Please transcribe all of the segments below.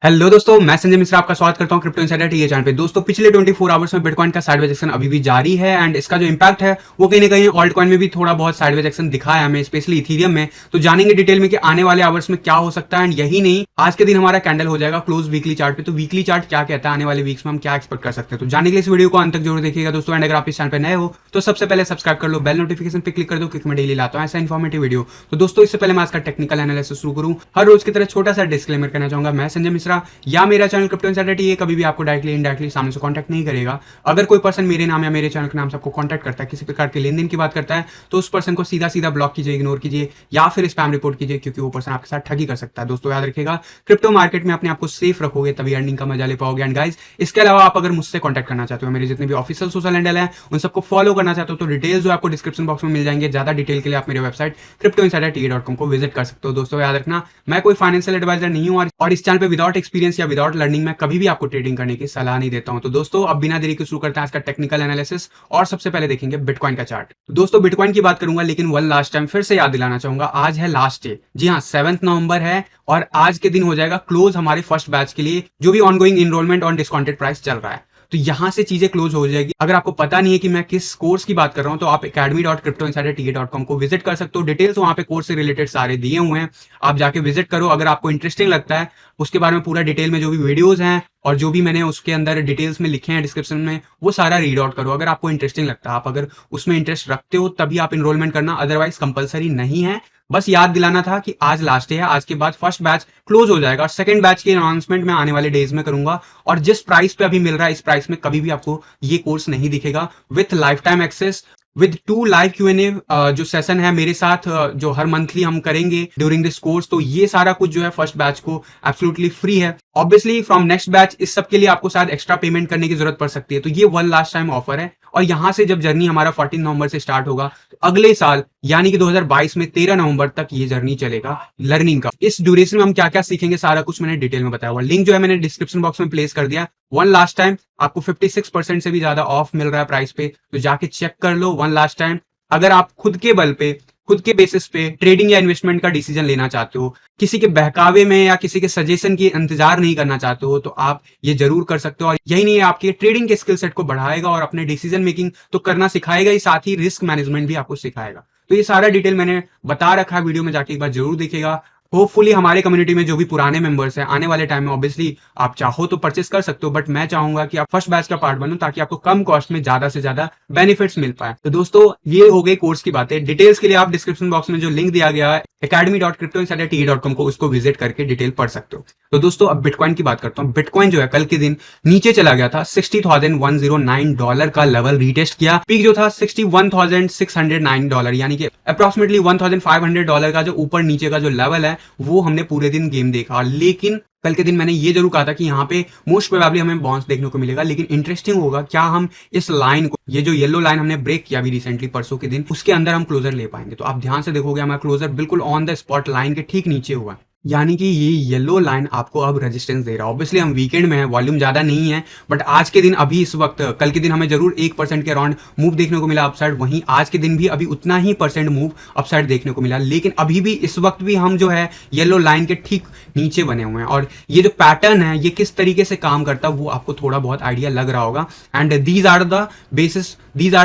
Hello दोस्तों, मैं संजय मिश्रा आपका स्वागत करता हूं क्रिप्टो इनसाइडर टीए चैनल पे। दोस्तों पिछले 24 आवर्स में बिटकॉइन का साइडवेज एक्शन अभी भी जारी है एंड इसका जो इंपैक्ट है वो कहीं ना कहीं ऑल्ट कॉइन में भी थोड़ा बहुत साइडवेज एक्शन दिखा है हमें, स्पेशली इथीरियम में। तो जानेंगे डिटेल में कि आने वाले आवर्स में क्या हो सकता है। एंड यही नहीं, आज के दिन हमारा कैंडल हो जाएगा क्लोज वीकली चार्ट पे। तो वीकली चार्ट क्या कहता है, आने वाले वीक्स में हम क्या एक्सपेक्ट कर सकते हैं। तो जानने के लिए इस वीडियो को अंत तक जरूर देखिएगा दोस्तों। एंड अगर आप इस चैनल पर नए हो तो सबसे पहले सब्सक्राइब कर लो, बेल नोटिफिकेशन पे क्लिक कर दो, क्योंकि मैं डेली लाता हूं ऐसा इन्फॉर्मेटिव वीडियो। तो दोस्तों इससे पहले मैं आज का टेक्निकल एनालिसिस शुरू करूं, हर रोज की तरह छोटा सा डिस्क्लेमर करना चाहूंगा। मैं संजय मिश्रा या मेरा चैनल क्रिप्टो इनसाइडर टीए कभी भी आपको डायरेक्टली इनडायरेक्टली सामने से कांटेक्ट नहीं करेगा। अगर कोई पर्सन मेरे नाम या मेरे चैनल के नाम से आपको कांटेक्ट करता है, किसी प्रकार के लेन देन की बात करता है, तो उस पर्सन को सीधा सीधा ब्लॉक कीजिए, इग्नोर कीजिए या फिर स्पैम रिपोर्ट कीजिए, क्योंकि वो पर्सन आपके साथ ठगी कर सकता है। दोस्तों याद रखिएगा, क्रिप्टो मार्केट में अपने आप को सेफ रखोगे तभी अर्निंग का मजा ले पाओगे। एंड गाइस, इसके अलावा आप अगर मुझसे कॉन्टैक्ट करना चाहते हो, मेरे जितने भी ऑफिशियल सोशल हैंडल है उन सबको फॉलो करना चाहते हो, तो डिटेल्स जो आपको डिस्क्रिप्शन बॉक्स में मिल जाएंगे। ज्यादा डिटेल के लिए आप मेरे वेबसाइट cryptoinsiderte.com को विजिट कर सकते हो। दोस्तों याद रखना, मैं कोई फाइनेंशियल एडवाइजर नहीं हूं और इस चैनल पे विदाउट एक्सपीरियंस या विदाउट लर्निंग में कभी भी आपको ट्रेडिंग करने की सलाह नहीं देता हूं। तो दोस्तों अब बिना देरी के शुरू करते हैं आज का टेक्निकल एनालिसिस और सबसे पहले देखेंगे बिटकॉइन का चार्ट। तो दोस्तों बिटकॉइन की बात करूंगा, लेकिन वन लास्ट टाइम फिर से याद दिलाना चाहूंगा, आज है लास्ट डे। जी हाँ, 7 नवंबर है और आज के दिन हो जाएगा क्लोज हमारे फर्स्ट बैच के लिए, जो भी ongoing enrolment on discounted price चल रहा है। तो यहां से चीजें क्लोज हो जाएगी। अगर आपको पता नहीं है कि मैं किस कोर्स की बात कर रहा हूं, तो आप academy.cryptoinsiderte.com को विजिट कर सकते हो। डिटेल्स वहां पे कोर्स से रिलेटेड सारे दिए हुए हैं, आप जाके विजिट करो। अगर आपको इंटरेस्टिंग लगता है उसके बारे में पूरा डिटेल में जो भी वीडियोस हैं और जो भी मैंने उसके अंदर डिटेल्स में लिखे हैं डिस्क्रिप्शन में, वो सारा रीड आउट करो। अगर आपको इंटरेस्टिंग लगता है, आप अगर उसमें इंटरेस्ट रखते हो तभी आप इनरोलमेंट करना, अदरवाइज कंपलसरी नहीं है। बस याद दिलाना था कि आज लास्ट डे है, आज के बाद फर्स्ट बैच क्लोज हो जाएगा। सेकंड बैच की अनाउंसमेंट मैं आने वाले डेज में करूंगा और जिस प्राइस पे अभी मिल रहा है, इस प्राइस में कभी भी आपको ये कोर्स नहीं दिखेगा, with lifetime access, with 2 live Q&A जो सेशन है मेरे साथ, जो हर मंथली हम करेंगे ड्यूरिंग दिस कोर्स। तो ये सारा कुछ जो है फर्स्ट बैच को एब्सोल्युटली फ्री है। ऑब्वियसली फ्रॉम नेक्स्ट बैच इस सब के लिए आपको शायद एक्स्ट्रा पेमेंट करने की जरूरत पड़ सकती है। तो ये वन लास्ट टाइम ऑफर है और यहां से जब जर्नी हमारा 14 नवंबर से स्टार्ट होगा, तो अगले साल यानी कि 2022 में 13 नवंबर तक ये जर्नी चलेगा लर्निंग का। इस ड्यूरेशन में हम क्या क्या सीखेंगे सारा कुछ मैंने डिटेल में बताया हुआ। लिंक जो है मैंने डिस्क्रिप्शन बॉक्स में प्लेस कर दिया। वन लास्ट टाइम आपको 56% से भी ज्यादा ऑफ मिल रहा है प्राइस पे, तो जाके चेक कर लो वन लास्ट टाइम। अगर आप खुद के बल पे, खुद के बेसिस पे ट्रेडिंग या इन्वेस्टमेंट का डिसीजन लेना चाहते हो, किसी के बहकावे में या किसी के सजेशन की इंतजार नहीं करना चाहते हो, तो आप ये जरूर कर सकते हो। और यही नहीं है, आपके ट्रेडिंग के स्किल सेट को बढ़ाएगा और अपने डिसीजन मेकिंग तो करना सिखाएगा ही, साथ ही रिस्क मैनेजमेंट भी आपको सिखाएगा। तो ये सारा डिटेल मैंने बता रखा है, वीडियो में जाके एक बार जरूर देखिएगा। होपफुली हमारे कम्युनिटी में जो भी पुराने मेंबर्स हैं, आने वाले टाइम में ऑब्वियसली आप चाहो तो परचेस कर सकते हो, बट मैं चाहूंगा कि आप फर्स्ट बैच का पार्ट बनो ताकि आपको कम कॉस्ट में ज्यादा से ज्यादा बेनिफिट्स मिल पाए। तो दोस्तों ये हो गई कोर्स की बातें। डिटेल्स के लिए आप डिस्क्रिप्शन बॉक्स में जो लिंक दिया गया है academy.cryptoinsiderte.com को, उसको विजिट करके डिटेल पढ़ सकते हो। तो दोस्तों अब बिटकॉइन की बात करता हूँ। बिटकॉइन जो है कल के दिन नीचे चला गया था, $60,109 का लेवल रीटेस्ट किया। पीक जो था $61,609, यानी कि अप्रोक्सीमेटली $1,500 का जो ऊपर नीचे का जो लेवल है वो हमने पूरे दिन गेम देखा। लेकिन कल के दिन मैंने ये जरूर कहा था कि यहाँ पे मोस्ट प्रोबेबली हमें बाउंस देखने को मिलेगा, लेकिन इंटरेस्टिंग होगा क्या हम इस लाइन को, ये जो येलो लाइन हमने ब्रेक किया अभी रिसेंटली परसों के दिन, उसके अंदर हम क्लोजर ले पाएंगे। तो आप ध्यान से देखोगे हमारा क्लोजर बिल्कुल ऑन द स्पॉट लाइन के ठीक नीचे हुआ, यानी कि ये येलो लाइन आपको अब रेजिस्टेंस दे रहा है। ऑब्वियसली हम वीकेंड में है, वॉल्यूम ज्यादा नहीं है, बट आज के दिन अभी इस वक्त, कल के दिन हमें जरूर 1% के अराउंड मूव देखने को मिला अपसाइड, वहीं आज के दिन भी अभी उतना ही % मूव अपसाइड देखने को मिला। लेकिन अभी भी इस वक्त भी हम जो है येलो लाइन के ठीक नीचे बने हुए हैं और ये जो पैटर्न है ये किस तरीके से काम करता है वो आपको थोड़ा बहुत आइडिया लग रहा होगा। And these are the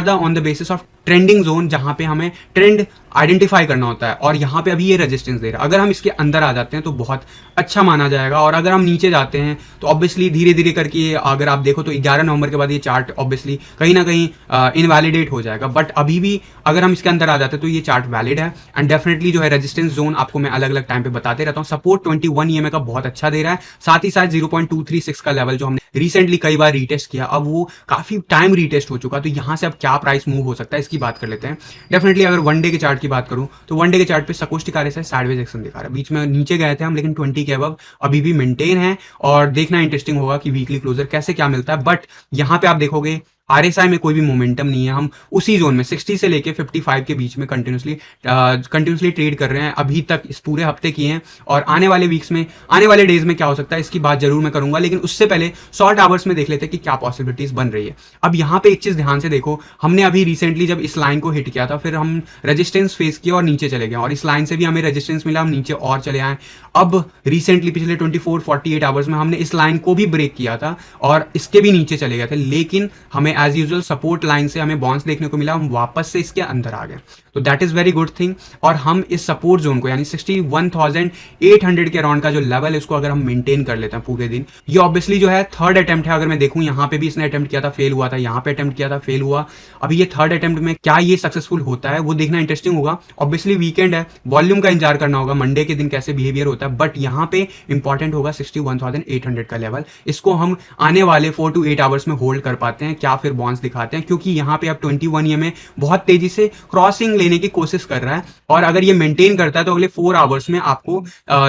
on the basis of trending zone, जहां पे हमें ट्रेंड आइडेंटिफाई करना होता है। और यहां पे अभी ये रेजिस्टेंस दे रहा है, अगर हम इसके अंदर आ जाते हैं तो बहुत अच्छा माना जाएगा। और अगर हम नीचे जाते हैं तो ऑब्वियसली धीरे धीरे करके, अगर आप देखो तो 11 नवंबर के बाद ये चार्ट ऑब्वियसली कहीं ना कहीं इनवैलिडेट हो जाएगा। बट अभी भी अगर हम इसके अंदर आ जाते हैं तो ये चार्ट वैलिड है। एंड डेफिनेटली जो है रेजिस्टेंस जोन आपको मैं अलग अलग टाइम पे बताते रहता हूँ। सपोर्ट 21 EMA का बहुत अच्छा दे रहा है, साथ ही साथ 0.236 का लेवल जो हमने रिसेंटली कई बार रीटेस्ट किया, अब वो काफी टाइम रीटेस्ट हो चुका। तो यहां से अब क्या प्राइस मूव हो सकता है इसकी बात कर लेते हैं। डेफिनेटली अगर वन डे के चार्ट की बात करूं तो वन डे के चार्ट पे सकोस्टिक आरएसआई साइडवेज एक्शन दिखा रहा है। बीच में नीचे गए थे हम, लेकिन 20 के अबव अभी भी मेंटेन है और देखना इंटरेस्टिंग होगा कि वीकली क्लोजर कैसे क्या मिलता है। बट यहां पे आप देखोगे आरएसआई में कोई भी मोमेंटम नहीं है, हम उसी जोन में 60 से लेके 55 के बीच में कंटिन्यूसली ट्रेड कर रहे हैं अभी तक, इस पूरे हफ्ते किए हैं। और आने वाले वीक्स में, आने वाले डेज में क्या हो सकता है इसकी बात जरूर मैं करूंगा, लेकिन उससे पहले शॉर्ट आवर्स में देख लेते हैं कि क्या पॉसिबिलिटीज बन रही है। अब यहाँ पे एक चीज ध्यान से देखो, हमने अभी रिसेंटली जब इस लाइन को हिट किया था, फिर हम रेजिस्टेंस फेस किया और नीचे चले गए, और इस लाइन से भी हमें रेजिस्टेंस मिला, हम नीचे और चले आए। अब रिसेंटली पिछले 24-48 आवर्स में हमने इस लाइन को भी ब्रेक किया था और इसके भी नीचे चले गए थे, लेकिन हमें एज यूजुअल सपोर्ट लाइन से हमें बाउंस देखने को मिला, हम वापस से इसके अंदर आ गए, तो that is very good thing. और हम इस सपोर्ट जोन को यानी 61,800 के अराउंड का जो लेवल है उसको अगर हम मेंटेन कर लेते हैं पूरे दिन, ये ऑब्वियसली जो है थर्ड अटेम्प्ट है। अगर मैं देखूं यहाँ पे भी इसने अटेम्प्ट किया था, फेल हुआ था, यहाँ पे अटेम्प्ट किया था, फेल हुआ, अभी ये थर्ड अटेम्प्ट में क्या ये सक्सेसफुल होता है वो देखना इंटरेस्टिंग होगा। ऑब्वियसली वीकेंड है, वॉल्यूम का इंतजार करना होगा, मंडे के दिन कैसे बिहेवियर होता है, बट यहाँ पे इंपॉर्टेंट होगा 61,800 का लेवल। इसको हम आने वाले 4 to 8 आवर्स में होल्ड कर पाते हैं क्या, फिर बाउंस दिखाते हैं, क्योंकि यहाँ पे अब 21 EMA बहुत तेजी से क्रॉसिंग लेने की कोशिश कर रहा है, और अगर ये मेंटेन करता है तो अगले 4 आवर्स में आपको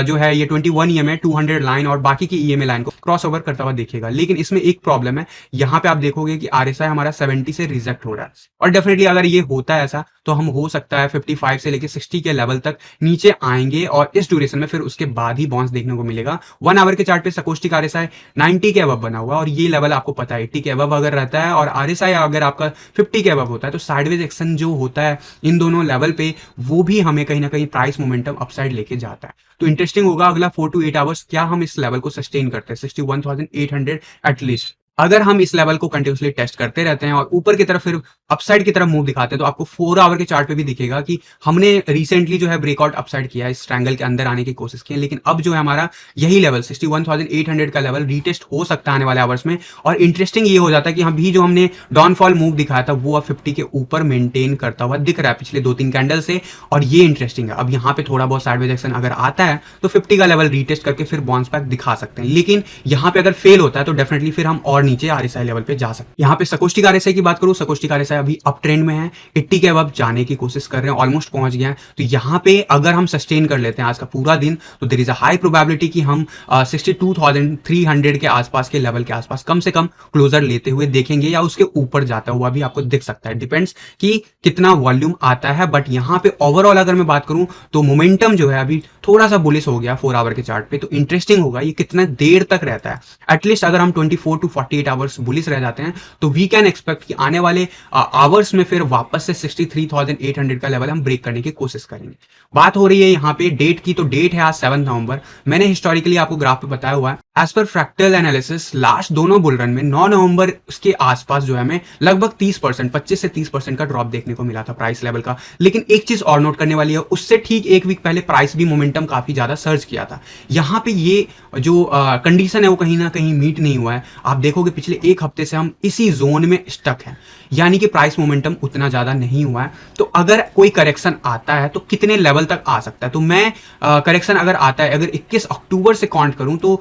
जो है ये 21 EMA 200 लाइन और बाकी की EMA लाइन को क्रॉस ओवर करता हुआ दिखेगा। लेकिन इसमें एक प्रॉब्लम है, यहाँ पे आप देखोगे कि RSI हमारा 70 से रिजेक्ट हो रहा है, और डेफिनेटली अगर ये होता है ऐसा तो हम हो सकता है 55 से लेकर 60 के लेवल तक नीचे आएंगे, और इस ड्यूरेशन में फिर उसके बाद ही बाउंस देखने को मिलेगा। 1 आवर के चार्ट पे सकोस्टिक RSI 90 के अबव बना हुआ, और ये लेवल आपको पता है 80 के अबव अगर रहता है और RSI अगर आपका 50 के अबव होता है तो साइडवेज एक्शन जो होता है इन दोनों लेवल पे, वो भी हमें कहीं ना कहीं प्राइस मोमेंटम अपसाइड लेके जाता है। तो इंटरेस्टिंग होगा अगला 4 to 8 आवर्स क्या हम इस लेवल को सस्टेन करते हैं 61,800 एटलीस्ट। अगर हम इस लेवल को कंटिन्यूसली टेस्ट करते रहते हैं और ऊपर की तरफ फिर अपसाइड की तरफ मूव दिखाते हैं, तो आपको 4 आवर के चार्ट पे भी दिखेगा कि हमने रिसेंटली जो है ब्रेकआउट अपसाइड किया है, इस ट्रायंगल के अंदर आने की कोशिश की है, लेकिन अब जो है हमारा यही लेवल 61,800 का लेवल रीटेस्ट हो सकता है आने वाले आवर्स में। और इंटरेस्टिंग ये हो जाता है कि अभी जो हमने डाउनफॉल मूव दिखाया था वो अब 50 के ऊपर मेंटेन करता हुआ दिख रहा है पिछले 2-3 कैंडल से, और ये इंटरेस्टिंग है। अब यहाँ पे थोड़ा बहुत साइडवेज एक्शन अगर आता है तो 50 का लेवल रीटेस्ट करके फिर बाउंस बैक दिखा सकते हैं, लेकिन यहाँ पे अगर फेल होता है तो डेफिनेटली फिर हम और नीचे RSI लेवल पे जा सकते हैं। यहाँ पे सकोस्टिक RSI की बात करूं, सकोस्टिक RSI अभी अप ट्रेंड में है, 80 के अबव जाने की कोशिश कर रहे हैं, ऑलमोस्ट पहुंच गया है। तो यहाँ पे अगर हम सस्टेन कर लेते हैं आज का पूरा दिन तो there is a high probability कि हम 62,300 के आसपास के लेवल के आसपास कम से कम क्लोजर लेते हुए देखेंगे, या उसके ऊपर जाता हुआ भी आपको दिख सकता है, डिपेंड्स कि कितना वॉल्यूम आता है। बट यहाँ पे ओवरऑल अगर मैं बात करूं तो मोमेंटम जो है अभी थोड़ा सा बुलिश हो गया 4 आवर के चार्ट पे, तो इंटरेस्टिंग होगा ये कितना देर तक रहता है। एटलीस्ट अगर हम 24 to 48 आवर्स बुलिश रह जाते हैं तो वी कैन एक्सपेक्ट कि आने वाले आवर्स में फिर वापस से 63,800 का लेवल हम ब्रेक करने की कोशिश करेंगे। बात हो रही है यहाँ पे डेट की, तो डेट है आज 7 नवंबर। मैंने हिस्टोरिकली आपको ग्राफ पे बताया हुआ है, as per fractal analysis last दोनों बुल रन में 9 नवंबर उसके आसपास जो है हमें लगभग 30%, 25 से 30% का ड्रॉप देखने को मिला था प्राइस लेवल का। लेकिन एक चीज और नोट करने वाली है, उससे ठीक एक वीक पहले प्राइस भी मोमेंटम काफी ज्यादा सर्ज किया था। यहाँ पे ये जो कंडीशन है वो कहीं ना कहीं मीट नहीं हुआ है। आप देखोगे पिछले एक हफ्ते से हम इसी जोन में स्टक हैं, यानी कि प्राइस मोमेंटम उतना ज्यादा नहीं हुआ है। तो अगर कोई करेक्शन आता है तो कितने लेवल तक आ सकता है, तो मैं करेक्शन अगर आता है, अगर 21 अक्टूबर से काउंट करूं तो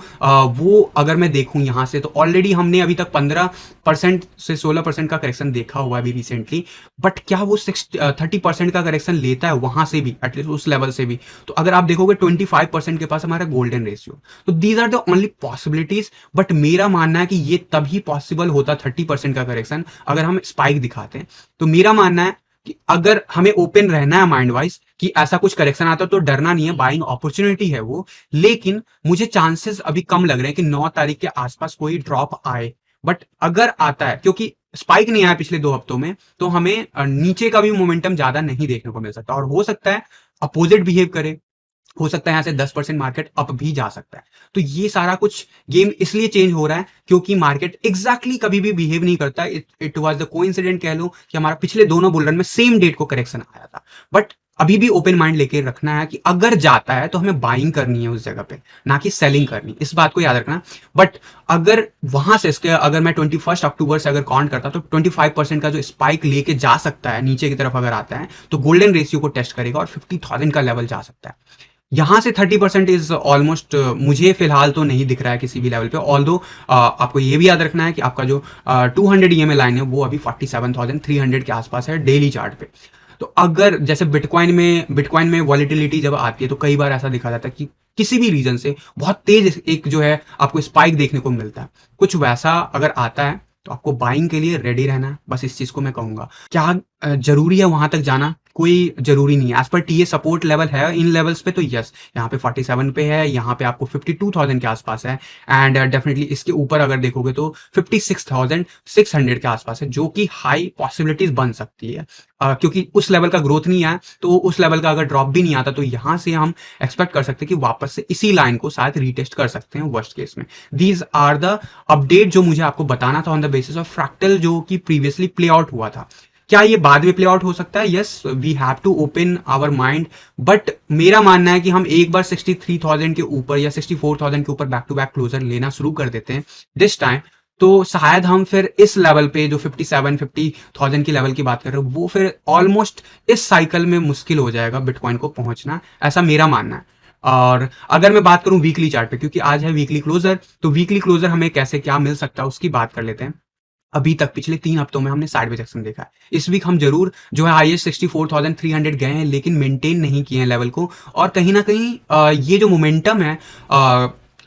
वो अगर मैं देखूं यहां से तो ऑलरेडी हमने अभी तक 15% से 16% का करेक्शन देखा हुआ है अभी रिसेंटली। बट क्या वो 30% का करेक्शन लेता है वहां से भी, एटलीस्ट उस लेवल से भी? तो अगर आप देखोगे 25% के पास हमारा गोल्डन रेशियो, तो these are the only possibilities. But मेरा मानना है कि ये तभी पॉसिबल होता 30% का करेक्शन अगर हम स्पाइक दिखाते हैं। तो मेरा मानना है कि अगर हमें ओपन रहना है माइंड वाइज कि ऐसा कुछ करेक्शन आता है तो डरना नहीं है, बाइंग अपॉर्चुनिटी है वो। लेकिन मुझे चांसेस अभी कम लग रहे हैं कि 9 तारीख के आसपास कोई ड्रॉप आए। बट अगर आता है, क्योंकि स्पाइक नहीं आया पिछले 2 हफ्तों में, तो हमें नीचे का भी मोमेंटम ज्यादा नहीं देखने को मिल सकता, और हो सकता है अपोजिट बिहेव करे, हो सकता है यहां से 10% मार्केट अप भी जा सकता है। तो ये सारा कुछ गेम इसलिए चेंज हो रहा है क्योंकि मार्केट एग्जैक्टली कभी भी बिहेव नहीं करता। इट वाज द कोइंसिडेंट कह लो कि हमारा पिछले दोनों बुल रन में सेम डेट को करेक्शन आया था। बट अभी भी ओपन माइंड लेके रखना है कि अगर जाता है तो हमें बाइंग करनी है उस जगह पे, ना कि सेलिंग करनी, इस बात को याद रखना। बट अगर वहां से इसके अगर मैं 21 अक्टूबर से अगर काउंट करता तो 25% का जो स्पाइक लेके जा सकता है नीचे की तरफ अगर आता है तो गोल्डन रेशियो को टेस्ट करेगा और 50,000 का लेवल जा सकता है। यहां से 30% इज ऑलमोस्ट मुझे फिलहाल तो नहीं दिख रहा है किसी भी लेवल पे। ऑल्दो आपको ये भी याद रखना है कि आपका जो 200 EMA लाइन है वो अभी 47,300 के आसपास है डेली चार्ट पे। तो अगर जैसे बिटकॉइन में वॉलिटिलिटी जब आती है तो कई बार ऐसा दिखा जाता है कि किसी भी रीजन से बहुत तेज एक जो है आपको स्पाइक देखने को मिलता है। कुछ वैसा अगर आता है तो आपको बाइंग के लिए रेडी रहना है, बस इस चीज को मैं कहूंगा। क्या जरूरी है वहां तक जाना? कोई जरूरी नहीं है। एज पर टीए सपोर्ट लेवल है इन लेवल्स पे तो यस, यहाँ पे 47 पे है, यहाँ पे आपको 52,000 के आसपास है, एंड डेफिनेटली इसके ऊपर अगर देखोगे तो 56,600 के आसपास है, जो कि हाई पॉसिबिलिटीज बन सकती है। क्योंकि उस लेवल का ग्रोथ नहीं आया, तो उस लेवल का अगर ड्रॉप भी नहीं आता, तो यहां से हम एक्सपेक्ट कर सकते हैं कि वापस से इसी लाइन को शायद रीटेस्ट कर सकते हैं वर्स्ट केस में। दीज आर द अपडेट जो मुझे आपको बताना था on the basis of fractal, जो कि प्रीवियसली प्ले आउट हुआ था। क्या ये बाद में प्ले आउट हो सकता है? Yes, we have to open our mind, but मेरा मानना है कि हम एक बार 63,000 के ऊपर या 64,000 के ऊपर बैक टू बैक क्लोजर लेना शुरू कर देते हैं दिस टाइम, तो शायद हम फिर इस लेवल पे जो 50,000 की लेवल की बात कर रहे हो, वो फिर ऑलमोस्ट इस साइकिल में मुश्किल हो जाएगा बिटकॉइन को पहुंचना, ऐसा मेरा मानना है। और अगर मैं बात करूं वीकली चार्ट पे, क्योंकि आज है वीकली क्लोजर, तो वीकली क्लोजर हमें कैसे क्या मिल सकता है उसकी बात कर लेते हैं। अभी तक पिछले 3 हफ्तों में हमने साइडवेज एक्शन देखा है। इस वीक हम जरूर जो है हाईएस्ट 64,300 गए हैं, लेकिन मेंटेन नहीं किए हैं लेवल को, और कहीं ना कहीं ये जो मोमेंटम है,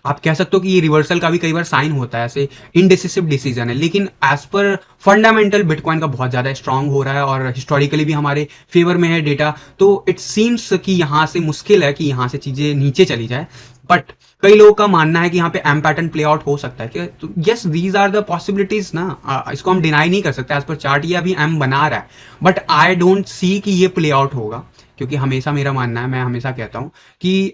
आप कह सकते हो कि ये रिवर्सल का भी कई बार साइन होता है, ऐसे इनडिसिसिव डिसीजन है, लेकिन एज पर फंडामेंटल बिटकॉइन का बहुत ज्यादा स्ट्रांग हो रहा है और हिस्टोरिकली भी हमारे फेवर में है डेटा, तो इट सीम्स कि यहां से मुश्किल है कि यहां से चीजें नीचे चली जाए। बट कई लोगों का मानना है कि यहाँ पे एम पैटर्न प्ले आउट हो सकता है कि, तो yes, these are the possibilities ना, इसको हम डिनाई नहीं कर सकते। एज पर चार्ट ये अभी एम बना रहा है, बट आई डोंट सी कि ये प्ले आउट होगा, क्योंकि हमेशा मेरा मानना है, मैं हमेशा कहता हूँ कि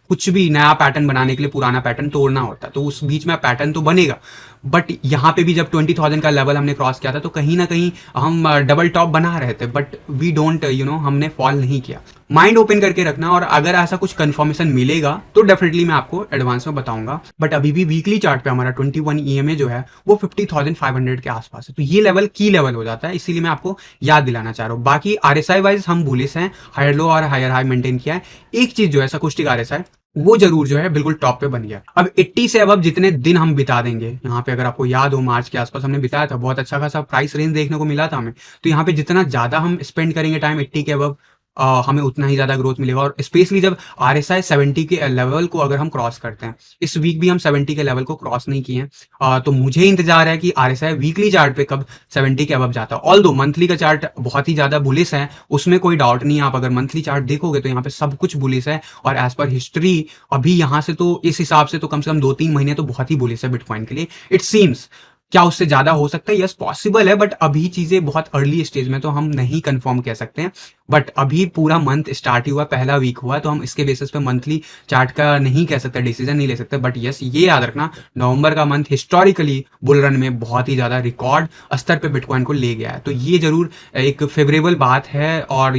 कुछ भी नया पैटर्न बनाने के लिए पुराना पैटर्न तोड़ना होता है, तो उस बीच में पैटर्न तो बनेगा। बट यहाँ पे भी जब 20,000 का लेवल हमने क्रॉस किया था, तो कहीं ना कहीं हम डबल टॉप बना रहे थे, बट वी डोंट हमने फॉल नहीं किया। माइंड ओपन करके रखना, और अगर ऐसा कुछ कंफर्मेशन मिलेगा तो डेफिनेटली मैं आपको एडवांस में बताऊंगा। बट अभी भी वीकली चार्ट पे हमारा 21 EMA जो है वो 50,500 के आसपास है, तो ये लेवल की लेवल हो जाता है, इसीलिए मैं आपको याद दिलाना चाह रहा हूँ। बाकी RSI वाइज हम बुलिश हैं, हायर लो और हायर हाई मेंटेन किया है। एक चीज जो है सकुस्टिक RSI, वो जरूर जो है बिल्कुल टॉप पे बन गया। अब 80 से अब जितने दिन हम बिता देंगे यहाँ पे, अगर आपको याद हो मार्च के आसपास हमने बिताया था, बहुत अच्छा खासा प्राइस रेंज देखने को मिला था हमें, तो यहाँ पे जितना ज्यादा हम स्पेंड करेंगे टाइम 80 के अब, हमें उतना ही ज्यादा ग्रोथ मिलेगा। और स्पेशली जब RSI 70 के लेवल को अगर हम क्रॉस करते हैं, इस वीक भी हम 70 के लेवल को क्रॉस नहीं किए हैं, तो मुझे इंतजार है कि RSI वीकली चार्ट पे कब 70 के अब जाता है। ऑल दो मंथली का चार्ट बहुत ही ज्यादा बुलिश है, उसमें कोई डाउट नहीं है। आप अगर मंथली चार्ट देखोगे तो यहाँ पे सब कुछ बुलिश है, और एज पर हिस्ट्री अभी यहाँ से तो इस हिसाब से तो कम से कम 2-3 महीने तो बहुत ही बुलिश है बिटकॉइन के लिए, इट सीम्स। क्या उससे ज्यादा हो सकता है? यस, पॉसिबल है, बट अभी चीजें बहुत अर्ली स्टेज में, तो हम नहीं कंफर्म कह सकते हैं। बट अभी पूरा मंथ स्टार्ट हुआ, पहला वीक हुआ, तो हम इसके बेसिस पे मंथली चार्ट का नहीं कह सकते, डिसीजन नहीं ले सकते। बट यस, ये याद रखना, नवंबर का मंथ हिस्टोरिकली बुल रन में बहुत ही ज्यादा रिकॉर्ड स्तर पे बिटकॉइन को ले गया है, तो ये जरूर एक फेवरेबल बात है। और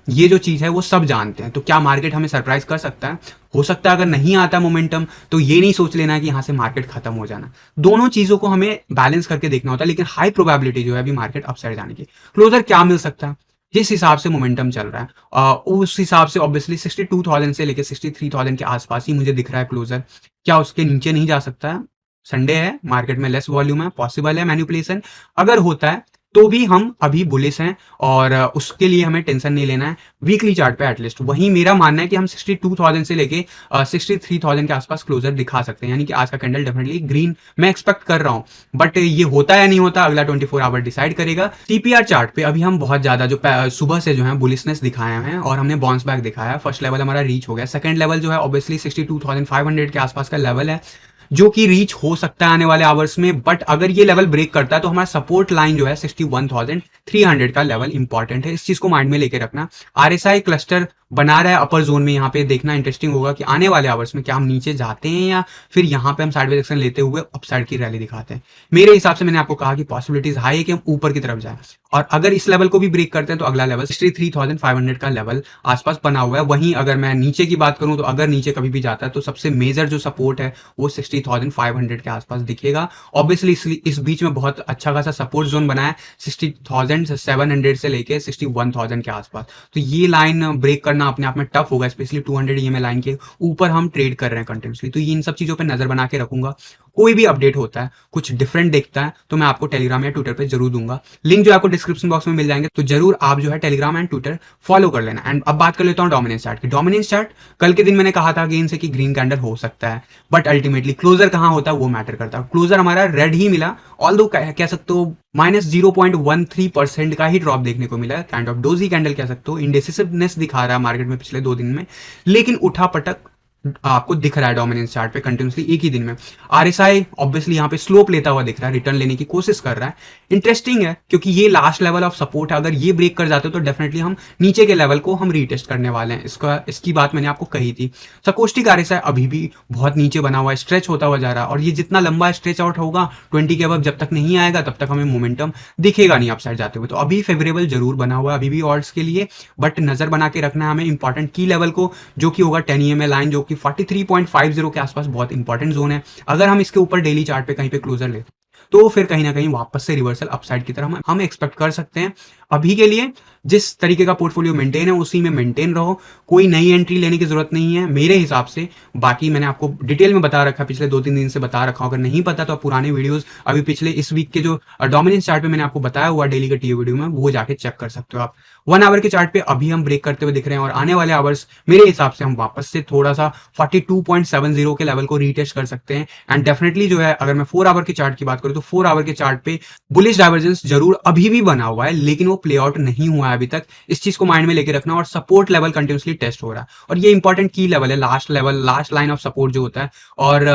ये जो चीज है वो सब जानते हैं, तो क्या मार्केट हमें सरप्राइज कर सकता है? हो सकता है। अगर नहीं आता मोमेंटम, तो ये नहीं सोच लेना कि यहां से मार्केट खत्म हो जाना। दोनों चीजों को हमें बैलेंस करके देखना होता है, लेकिन हाई प्रोबेबिलिटी जो है अभी मार्केट अपसाइड जाने की। क्लोजर क्या मिल सकता है? जिस हिसाब से मोमेंटम चल रहा है, उस हिसाब से ऑब्वियसली 62,000 से लेकर 63,000 के आसपास ही मुझे दिख रहा है क्लोजर। क्या उसके नीचे नहीं जा सकता है? संडे है, मार्केट में लेस वॉल्यूम है, पॉसिबल है मैनिपुलेशन। अगर होता है तो भी हम अभी बुलिश हैं, और उसके लिए हमें टेंशन नहीं लेना है वीकली चार्ट पे एटलीस्ट। वहीं मेरा मानना है कि हम 62,000 से लेके 63,000 के आसपास क्लोजर दिखा सकते हैं, यानी कि आज का कैंडल डेफिनेटली ग्रीन मैं एक्सपेक्ट कर रहा हूं। बट ये होता है नहीं होता, अगला 24 आवर डिसाइड करेगा। TPR चार्ट पे अभी हम बहुत ज्यादा जो सुबह से जो है बुलिशनेस दिखाए हैं, और हमने बाउंस बैक दिखाया। फर्स्ट लेवल हमारा रीच हो गया, सेकंड लेवल जो है ऑब्वियसली 62,500 के आसपास का लेवल है, जो कि रीच हो सकता है आने वाले आवर्स में। बट अगर ये लेवल ब्रेक करता है, तो हमारा सपोर्ट लाइन जो है 61,300 का लेवल इंपॉर्टेंट है, इस चीज को माइंड में लेके रखना। RSI क्लस्टर बना रहा है अपर जोन में, यहाँ पे देखना इंटरेस्टिंग होगा कि आने वाले आवर्स में क्या हम नीचे जाते हैं, या फिर यहाँ पे हम साइडवेज एक्शन लेते हुए अपसाइड की रैली दिखाते हैं। मेरे हिसाब से मैंने आपको कहा कि पॉसिबिलिटीज हाई है कि हम ऊपर की तरफ जाए, और अगर इस लेवल को भी ब्रेक करते हैं, तो अगला लेवल 63,500 का लेवल आसपास बना हुआ है। वहीं अगर मैं नीचे की बात करूं, तो अगर नीचे कभी भी जाता है, तो सबसे मेजर जो सपोर्ट है वो 60,500 के आसपास दिखेगा। ऑब्वियसली इस बीच में बहुत अच्छा खासा सपोर्ट जोन बना है 60,700 से लेके 61,000 के आसपास, तो ये लाइन ब्रेक करना अपने आप में टफ होगा, स्पेशली 200 EMA लाइन के ऊपर हम ट्रेड कर रहे हैं कंटिन्यूसली। तो ये इन सब चीजों पे नजर बना के रखूंगा। कोई भी अपडेट होता है, कुछ डिफरेंट दिखता है, तो मैं आपको टेलीग्राम या ट्विटर पे जरूर दूंगा। लिंक जो आपको डिस्क्रिप्शन बॉक्स में मिल जाएंगे, तो जरूर आप जो है टेलीग्राम एंड ट्विटर फॉलो कर लेना। एंड अब बात कर लेता हूँ डोमिनेंस चार्ट की। डोमिनेंस चार्ट कल के दिन मैंने कहा था अगेन से कि ग्रीन कैंडल हो सकता है, बट अल्टीमेटली क्लोजर कहाँ होता है वो मैटर करता है। क्लोजर हमारा रेड ही मिला, ऑल्दो कह सकते हो -0.13% का ही ड्रॉप देखने को मिला, काइंड ऑफ डोजी कैंडल कह सकते हो। इंडेसिसिवनेस दिखा रहा है मार्केट में पिछले 2 दिन में, लेकिन उठा पटक आपको दिख रहा है डोमिनेंस चार्ट पे कंटिन्यूसली एक ही दिन में। आरएसआई ऑब्वियसली यहाँ पे स्लोप लेता हुआ दिख रहा है, रिटर्न लेने की कोशिश कर रहा है। इंटरेस्टिंग है क्योंकि ये लास्ट लेवल ऑफ सपोर्ट है, अगर ये ब्रेक कर जाते हो तो डेफिनेटली हम नीचे के लेवल को हम रीटेस्ट करने वाले हैं। इसकी बात मैंने आपको कही थी। सकोस्टिक आरएसआई अभी भी बहुत नीचे बना हुआ है, स्ट्रेच होता हुआ जा रहा है, और ये जितना लंबा स्ट्रेच आउट होगा 20 के अबव जब तक नहीं आएगा तब तक हमें मोमेंटम दिखेगा नहीं अपसाइड जाते हुए। तो अभी फेवरेबल जरूर बना हुआ है अभी भी ऑल्ट्स के लिए, बट नजर बना के रखना है हमें इंपॉर्टेंट की लेवल को, जो कि होगा 10 EMA लाइन, जो कि 43.50 के आसपास बहुत इंपॉर्टेंट जोन है। अगर हम इसके ऊपर डेली चार्ट पे कहीं पे क्लोजर लेते तो फिर कहीं ना कहीं वापस से रिवर्सल अपसाइड की तरफ हम एक्सपेक्ट कर सकते हैं। अभी के लिए जिस तरीके का पोर्टफोलियो मेंटेन है उसी में मेंटेन रहो, कोई नई एंट्री लेने की जरूरत नहीं है मेरे हिसाब से। बाकी मैंने आपको डिटेल में बता रखा, पिछले 2-3 दिन से बता रखा, अगर नहीं पता तो आप पुराने वीडियोस अभी पिछले इस वीक के जो डोमिनेंस चार्ट पे मैंने आपको बताया हुआ डेली का टीओ वीडियो में, वो जाके चेक कर सकते हो आप। 1 आवर के चार्ट पे अभी हम ब्रेक करते हुए दिख रहे हैं, और आने वाले आवर्स मेरे हिसाब से हम वापस से थोड़ा सा 42.70 के लेवल को रीटेस्ट कर सकते हैं। एंड डेफिनेटली जो है अगर मैं 4 आवर के चार्ट की बात करूं तो 4 आवर के चार्ट पे बुलिश डाइवर्जेंस जरूर अभी भी बना हुआ है, लेकिन वो प्ले आउट नहीं हुआ है अभी तक। इस चीज को माइंड में लेके रखना, और सपोर्ट लेवल कंटिन्यूसली टेस्ट हो रहा है, और ये इंपॉर्टेंट की लेवल है, last level, last line of support जो होता है। और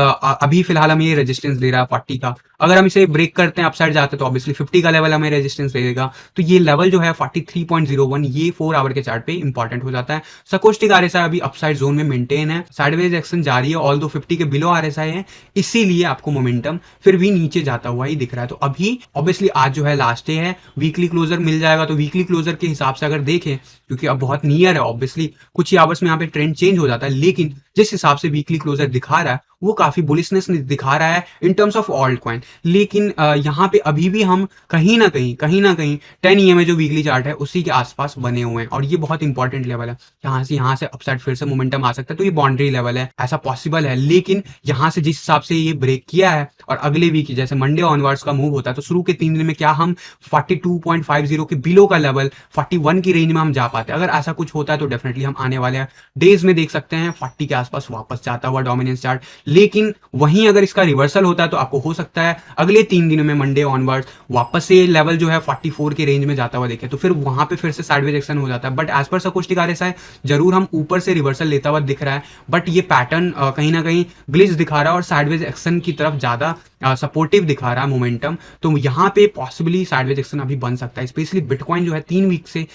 अभी फिलहाल हमें ये रेजिस्टेंस दे रहा है 40 का। अगर हम इसे ब्रेक करते हैं अपसाइड जाते हैं तो ऑब्वियसली 50 का लेवल हमें रेजिस्टेंस देगा। तो ये लेवल जो है 43.01, ये 4 आवर के चार्ट पे इंपॉर्टेंट हो जाता है। सकोस्टिक आरएसआई अभी अपसाइड जोन में मेंटेन है, साइडवेज एक्शन जारी है, ऑल्दो 50 के बिलो आरएसआई है, इसीलिए आपको मोमेंटम फिर भी नीचे जाता हुआ ही दिख रहा है। तो अभी ऑब्वियसली आज जो है लास्ट डे है, वीकली क्लोजर मिल जाएगा, तो वीकली क्लोजर के हिसाब से अगर देखें, क्योंकि अब बहुत नियर है, ऑब्वियसली कुछ ही आवर्स में यहाँ पे ट्रेंड चेंज हो जाता है, लेकिन जिस हिसाब से वीकली क्लोजर दिखा रहा है वो काफी बुलिशनेस दिखा रहा है in terms of alt coin. लेकिन यहाँ पे अभी भी हम कहीं ना कहीं 10 EMA जो वीकली चार्ट है उसी के आसपास बने हुए हैं, और ये बहुत इंपॉर्टेंट लेवल है। यहाँ से अपसाइड फिर से मोमेंटम आ सकता है, तो ये बाउंड्री लेवल है, ऐसा पॉसिबल है। लेकिन यहाँ से जिस हिसाब से ये ब्रेक किया है, और अगले वीक जैसे मंडे ऑनवर्ड्स का मूव होता है, तो शुरू के 3 दिन में क्या हम 42.50 के बिलो का लेवल 41 की रेंज में हम जा पाते हैं। अगर ऐसा कुछ होता है तो डेफिनेटली हम आने वाले डेज में देख सकते हैं 40 के आसपास वापस जाता हुआ डोमिनेंस चार्ट। लेकिन वहीं अगर इसका रिवर्सल होता है तो आपको हो सकता है अगले 3 दिनों में मंडे ऑनवर्ड वापस से लेवल जो है 44 के रेंज में जाता हुआ देखे, तो फिर वहां पे फिर से साइडवेज एक्शन हो जाता है। बट एज पर सकोस्टिक आरएसआई जरूर हम ऊपर से रिवर्सल लेता हुआ दिख रहा है, बट ये पैटर्न कहीं ना कहीं ग्लिच दिखा रहा है और साइडवेज एक्शन की तरफ ज्यादा सपोर्टिव दिखा रहा है मोमेंटम। तो यहाँ पे पॉसिबली साइडवेज एक्शन अभी बन सकता है, स्पेशली बिटकॉइन जो है 3 वीक से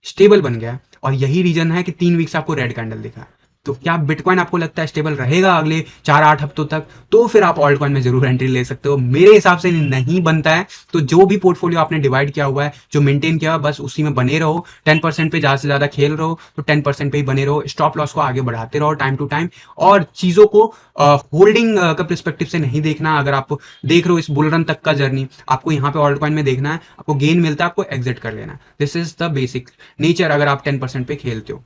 स्टेबल बन गया है, और यही रीजन है कि 3 वीक से आपको रेड कैंडल दिखा है। तो क्या बिटकॉइन आपको लगता है स्टेबल रहेगा अगले 4-8 हफ्तों तक? तो फिर आप ऑल्ट कॉइन में जरूर एंट्री ले सकते हो। मेरे हिसाब से नहीं बनता है, तो जो भी पोर्टफोलियो आपने डिवाइड किया हुआ है, जो मेंटेन किया हुआ, बस उसी में बने रहो। 10% पे ज्यादा से ज्यादा खेल रहो तो 10% पे ही बने रहो। स्टॉप लॉस को आगे बढ़ाते रहो टाइम टू टाइम, और चीजों को होल्डिंग का पर्सपेक्टिव से नहीं देखना। अगर आप देख रहे हो इस बुल रन तक का जर्नी, आपको यहाँ पे ऑल्ट कॉइन में देखना है, आपको गेन मिलता है, आपको एग्जिट कर लेना है। This is the basic nature अगर आप 10% पे खेलते हो,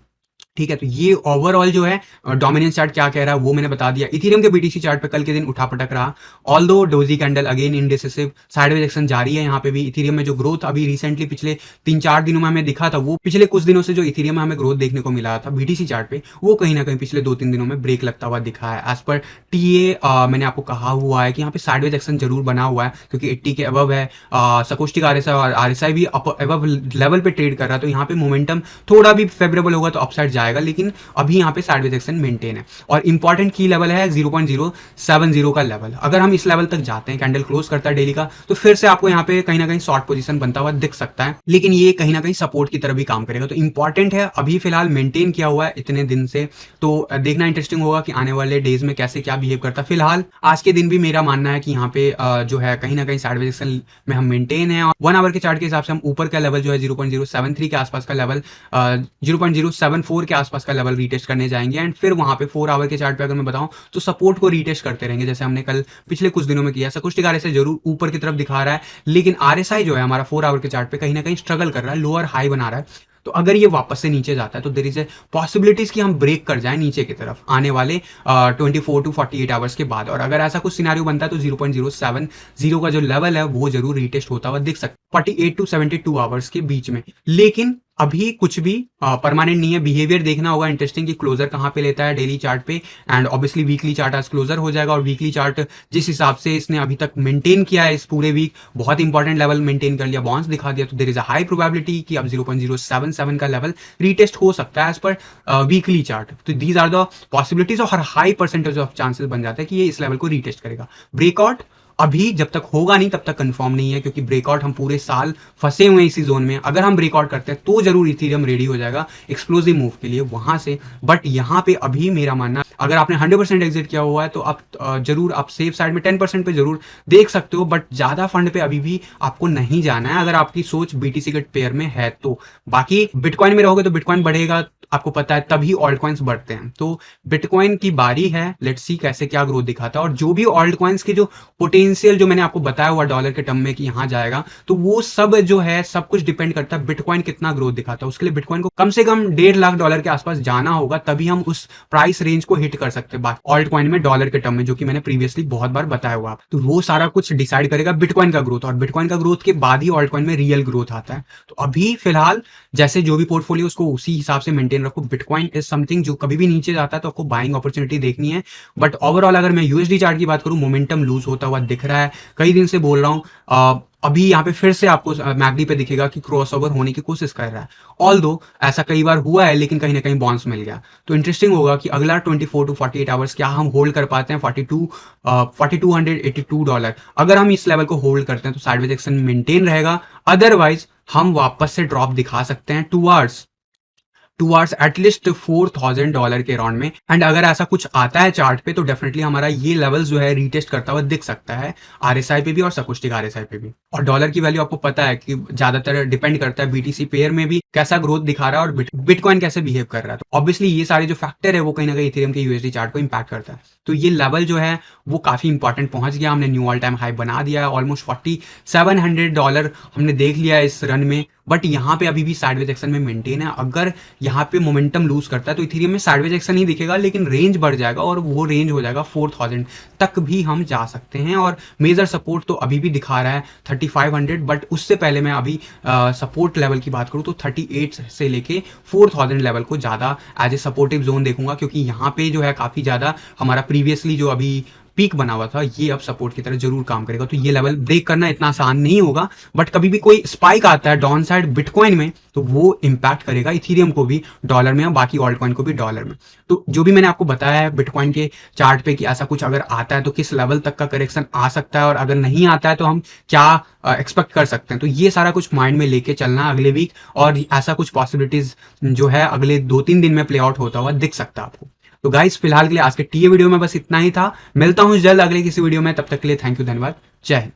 ठीक है। तो ये ओवरऑल जो है डोमिनेंस चार्ट क्या कह रहा है वो मैंने बता दिया। इथेरियम के बीटीसी चार्ट पे कल के दिन उठा पटक रहा, although doji candle again indecisive, sideways action जारी है। यहाँ पे भी इथेरियम में जो ग्रोथ अभी रिसेंटली पिछले 3-4 दिनों में हमें दिखा था, वो पिछले कुछ दिनों से जो इथेरियम में हमें ग्रोथ देखने को मिला था बीटीसी चार्ट पे, वो कहीं ना कहीं पिछले 2-3 दिनों में ब्रेक लगता हुआ दिखा है। एज पर टीए मैंने आपको कहा हुआ है कि यहाँ पे साइडवेज एक्शन जरूर बना हुआ है, क्योंकि 80 के अबव है। सकोस्टिक आरएसआई और आरएसआई भी अबव लेवल पे ट्रेड कर रहा है, तो यहाँ पे मोमेंटम थोड़ा भी फेवरेबल होगा तो अपसाइड जाएगा, लेकिन अभी यहाँ पे साइडवेज एक्शन मेंटेन है। और इंपॉर्टेंट की लेवल है 0.070 का लेवल। अगर हम इस लेवल तक जाते हैं, कैंडल क्लोज करता है डेली का, तो फिर से आपको यहाँ पे कहीं ना कहीं शॉर्ट पोजीशन बनता हुआ दिख सकता है, लेकिन ये कहीं ना कहीं सपोर्ट की तरह भी काम करेगा। तो इंपॉर्टेंट है, अभी फिलहाल मेंटेन किया हुआ है इतने दिन से, तो देखना इंटरेस्टिंग होगा कि आने वाले डेज में कैसे क्या बिहेव करता है। फिलहाल आज के दिन भी मेरा मानना है कि यहाँ पे जो है कहीं ना कहीं साइडवेज एक्शन में हम मेंटेन है, और 1 आवर के चार्ट के हिसाब से हम ऊपर का लेवल जो है 0.073 के आसपास का लेवल, 0.074 के आसपास का लेवल रीटेस्ट करने जाएंगे। एंड फिर वहां पे 4 आवर के चार्ट पे अगर मैं बताऊं तो सपोर्ट को रीटेस्ट करते रहेंगे, जैसे हमने कल पिछले कुछ दिनों में किया। सकोस्टिक आरएसआई जरूर ऊपर की तरफ दिखा रहा है, लेकिन आरएसआई जो है हमारा 4 आवर के चार्ट पे कहीं ना कहीं स्ट्रगल कर रहा है, लोअर हाई बना रहा है। तो अगर ये वापस से नीचे जाता है तो देयर इज ए पॉसिबिलिटीज कि हम ब्रेक कर जाए नीचे की तरफ आने वाले 24 टू 48 आवर्स के बाद। और अगर ऐसा कुछ सिनेरियो बनता है तो 0.070 का जो लेवल है वो जरूर रीटेस्ट होता हुआ दिख सकता है 48 टू 72 आवर्स के बीच में। लेकिन अभी कुछ भी परमानेंट नहीं है, बिहेवियर देखना होगा इंटरेस्टिंग कि क्लोजर कहाँ पे लेता है डेली चार्ट पे, एंड ऑब्वियसली वीकली चार्ट आज क्लोजर हो जाएगा। और वीकली चार्ट जिस हिसाब से इसने अभी तक मेंटेन किया है इस पूरे वीक, बहुत इंपॉर्टेंट लेवल मेंटेन कर लिया, बाउंस दिखा दिया, तो there is a high probability कि अब 0.077 का लेवल रीटेस्ट हो सकता है एज पर वीकली चार्ट। तो दीज आर द पॉसिबिलिटीज और हाई परसेंटेज ऑफ चांसेस बन जाता है कि ये इस लेवल को रीटेस्ट करेगा। ब्रेकआउट अभी जब तक होगा नहीं तब तक कंफर्म नहीं है, क्योंकि ब्रेकआउट हम पूरे साल फंसे हुए हैं इसी जोन में। अगर हम ब्रेकआउट करते हैं तो जरूर इथेरियम रेडी हो जाएगा एक्सप्लोसिव मूव के लिए वहां से। बट यहाँ पे अभी मेरा मानना, अगर आपने 100% एग्जिट किया हुआ है तो आप जरूर आप सेफ साइड में 10% पे जरूर देख सकते हो, बट ज्यादा फंड पे अभी भी आपको नहीं जाना है अगर आपकी सोच बीटीसी के पेयर में है तो। बाकी बिटकॉइन में रहोगे तो बिटकॉइन बढ़ेगा, आपको पता है, तभी ऑल्ट कॉइन्स बढ़ते हैं। तो बिटकॉइन की बारी है, लेट्स सी कैसे क्या ग्रोथ दिखाता है। और जो भी ऑल्ट कॉइन्स के जो पोटेंशियल जो मैंने आपको बताया हुआ डॉलर के टर्म में कि यहाँ जाएगा, तो वो सब जो है सब कुछ डिपेंड करता है बिटकॉइन कितना ग्रोथ दिखाता है। उसके लिए बिटकॉइन को कम से कम 1.5 लाख डॉलर के आसपास जाना होगा, तभी हम उस प्राइस रेंज को हिट कर सकते हैं ऑल्ट कॉइन में डॉलर के टर्म में, जो कि मैंने प्रीवियसली बहुत बार बताया हुआ। तो वो सारा कुछ डिसाइड करेगा बिटकॉइन का ग्रोथ, और बिटकॉइन का ग्रोथ के बाद ही ऑल्ट कॉइन में रियल ग्रोथ आता है। तो अभी फिलहाल जैसे जो भी पोर्टफोलियो उसको उसी हिसाब से मेंटेन रखो। बिटकॉइन इज समथिंग जो कभी भी नीचे जाता है तो आपको बाइंग अपॉर्चुनिटी देखनी है। बट ओवरऑल अगर मैं यूएसडी चार्ट की बात करूं, मोमेंटम लूज होता हुआ दिख रहा है, कई दिन से बोल रहा हूं। अभी यहाँ पे फिर से आपको मैकडी पे दिखेगा कि क्रॉसओवर होने की कोशिश कर रहा है। ऑल्दो ऐसा कई बार हुआ है, लेकिन कहीं ना कहीं बाउंस मिल गया। तो इंटरेस्टिंग होगा कि अगला 24 टू 48 आवर्स क्या हम होल्ड कर पाते हैं 4282 डॉलर। अगर हम इस लेवल को होल्ड करते हैं तो साइडवेज एक्शन मेंटेन रहेगा, अदरवाइज हम वापस से ड्रॉप दिखा सकते हैं टूवर्ड्स एटलीस्ट $4000 के राउंड में। एंड अगर ऐसा कुछ आता है चार्ट पे तो डेफिनेटली हमारा ये लेवल जो है रीटेस्ट करता हुआ दिख सकता है आरएसआई पे भी और सकुस्टिक आरएसआई पे भी। और डॉलर की वैल्यू आपको पता है कि ज्यादातर डिपेंड करता है बीटीसी पेयर में भी कैसा ग्रोथ दिखा रहा है और बिटकॉइन कैसे बिहेव कर रहा है। तो ऑब्वियसली ये सारे जो फैक्टर है वो कहीं ना कहीं इथेरियम के यूएसडी चार्ट को इंपैक्ट करता है। तो ये लेवल जो है वो काफी इंपॉर्टेंट पहुंच गया, हमने न्यू ऑल टाइम हाई बना दिया है। ऑलमोस्ट $4700 हमने देख लिया इस रन में, बट यहाँ पे अभी भी साइडवेज एक्शन में मेंटेन है। अगर यहाँ पे मोमेंटम लूज करता है तो इथेरियम में साइडवेज एक्शन ही दिखेगा, लेकिन रेंज बढ़ जाएगा और वो रेंज हो जाएगा 4000 तक भी हम जा सकते हैं। और मेजर सपोर्ट तो अभी भी दिखा रहा है 3500, बट उससे पहले मैं अभी सपोर्ट लेवल की बात करूँ तो 38 से लेके 4000 लेवल को ज्यादा एज ए सपोर्टिव जोन देखूंगा, क्योंकि यहाँ पे जो है काफी ज्यादा हमारा प्रीवियसली जो अभी पीक बना हुआ था ये अब सपोर्ट की तरह जरूर काम करेगा। तो ये लेवल ब्रेक करना इतना आसान नहीं होगा, बट कभी भी कोई स्पाइक आता है डाउन साइड बिटकॉइन में तो वो इंपैक्ट करेगा इथेरियम को भी डॉलर में और बाकी ऑल्ट कॉइन को भी डॉलर में। तो जो भी मैंने आपको बताया है बिटकॉइन के चार्ट पे कि ऐसा कुछ अगर आता है तो किस लेवल तक का करेक्शन आ सकता है, और अगर नहीं आता है तो हम क्या एक्सपेक्ट कर सकते हैं, तो ये सारा कुछ माइंड में लेके चलना अगले वीक। और ऐसा कुछ पॉसिबिलिटीज जो है अगले 2-3 दिन में प्ले आउट होता हुआ दिख सकता है आपको। तो गाइस फिलहाल के लिए आज के टीए वीडियो में बस इतना ही था। मिलता हूं जल्द अगले किसी वीडियो में, तब तक के लिए थैंक यू, धन्यवाद, जय हिंद।